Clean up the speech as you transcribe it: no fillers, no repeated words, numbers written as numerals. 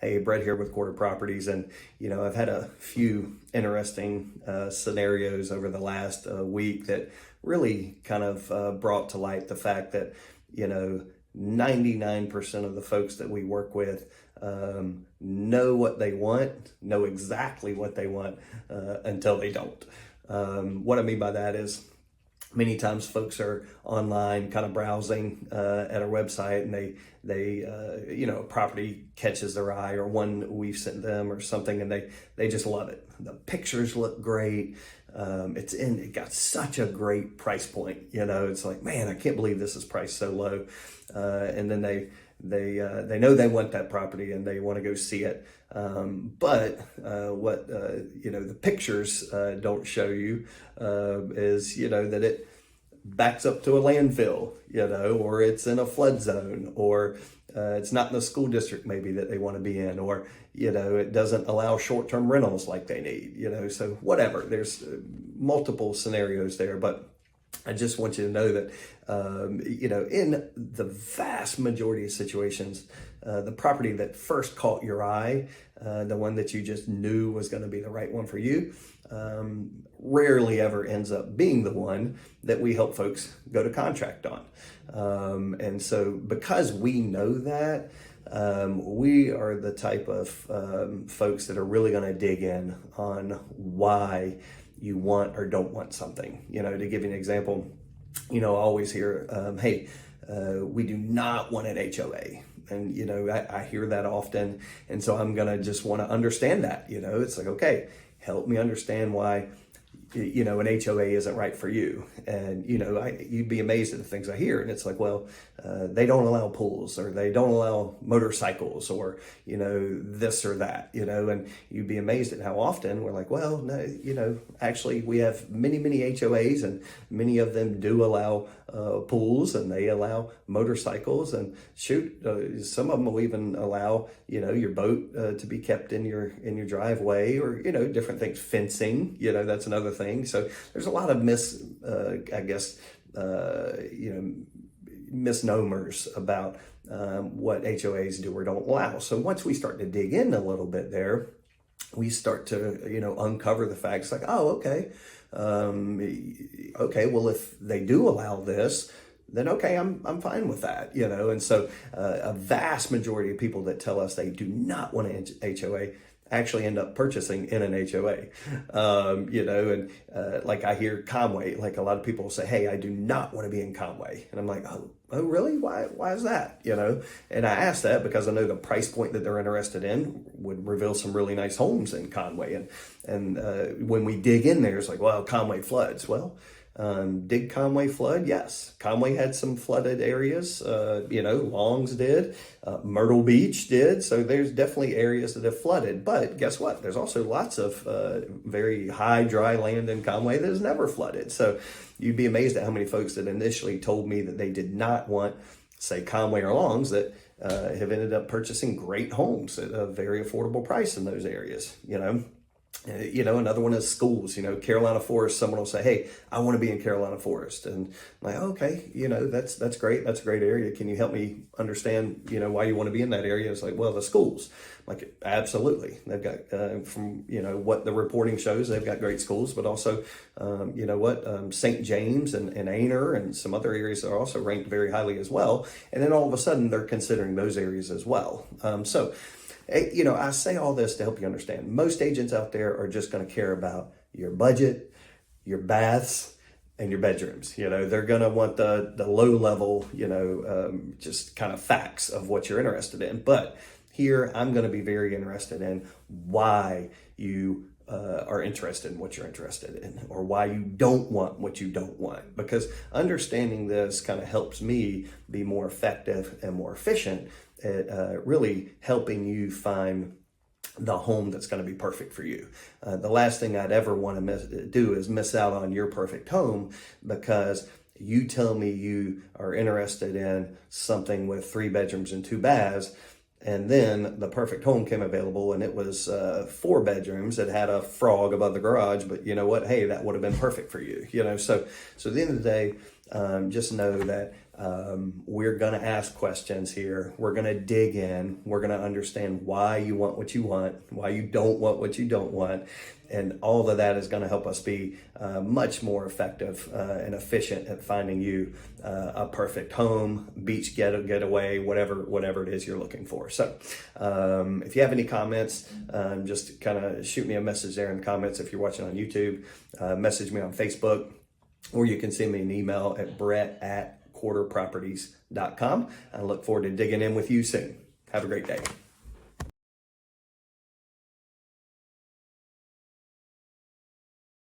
Hey, Brett here with Quarter Properties, and I've had a few interesting scenarios over the last week that really kind of brought to light the fact that you know 99% of the folks that we work with know what they want, know exactly what they want until they don't. What I mean by that is many times folks are online kind of browsing at our website, and a property catches their eye, or one we've sent them or something, and they just love it. The pictures look great. It got such a great price point. It's like, man, I can't believe this is priced so low. And then they know they want that property and they want to go see it. But what the pictures don't show you is that it backs up to a landfill, or it's in a flood zone, or it's not in the school district maybe that they want to be in, or it doesn't allow short-term rentals like they need. So whatever, there's multiple scenarios there, but I just want you to know that, in the vast majority of situations, the property that first caught your eye, the one that you just knew was going to be the right one for you, rarely ever ends up being the one that we help folks go to contract on. And so because we know that, we are the type of folks that are really going to dig in on why you want or don't want something. To give you an example, I always hear, hey, we do not want an HOA. And, I hear that often. And so I'm going to just want to understand that. It's like, okay, help me understand why an HOA isn't right for you. And, you'd be amazed at the things I hear. And it's like, well, they don't allow pools, or they don't allow motorcycles, or, this or that, and you'd be amazed at how often we're like, well, no, actually we have many, many HOAs, and many of them do allow pools, and they allow motorcycles, and some of them will even allow, your boat to be kept in your driveway, or, different things, fencing, that's another thing. So there's a lot of misnomers about what HOAs do or don't allow. So once we start to dig in a little bit there, we start to uncover the facts, like, oh, okay, well, if they do allow this, then okay, I'm fine with that, And so a vast majority of people that tell us they do not want an HOA actually end up purchasing in an HOA. Like I hear Conway, like a lot of people say, hey, I do not want to be in Conway. And I'm like, oh really? Why is that? And I ask that because I know the price point that they're interested in would reveal some really nice homes in Conway. And when we dig in there, it's like, well, Conway floods. Well, did Conway flood? Yes. Conway had some flooded areas. Longs did. Myrtle Beach did. So there's definitely areas that have flooded. But guess what? There's also lots of very high dry land in Conway that has never flooded. So you'd be amazed at how many folks that initially told me that they did not want, say, Conway or Longs, that have ended up purchasing great homes at a very affordable price in those areas, Another one is schools, Carolina Forest. Someone will say, hey, I want to be in Carolina Forest. And I'm like, okay, that's great. That's a great area. Can you help me understand, why you want to be in that area? It's like, well, the schools. Like, absolutely. They've got, from, what the reporting shows, they've got great schools, but also, St. James and Aner and some other areas are also ranked very highly as well. And then all of a sudden they're considering those areas as well. I say all this to help you understand. Most agents out there are just going to care about your budget, your baths, and your bedrooms. They're going to want the low level, just kind of facts of what you're interested in. But here, I'm going to be very interested in why you are interested in what you're interested in, or why you don't want what you don't want. Because understanding this kind of helps me be more effective and more efficient at really helping you find the home that's going to be perfect for you. The last thing I'd ever want to do is miss out on your perfect home because you tell me you are interested in something with 3 bedrooms and 2 baths, and then the perfect home came available and it was 4 bedrooms. It had a frog above the garage, but you know what? Hey, that would have been perfect for you. So at the end of the day, just know that we're going to ask questions here. We're going to dig in. We're going to understand why you want what you want, why you don't want what you don't want. And all of that is going to help us be much more effective and efficient at finding you a perfect home, beach getaway, whatever it is you're looking for. So if you have any comments, just kind of shoot me a message there in the comments. If you're watching on YouTube, message me on Facebook, or you can send me an email at brett@quarterproperties.com. I look forward to digging in with you soon. Have a great day.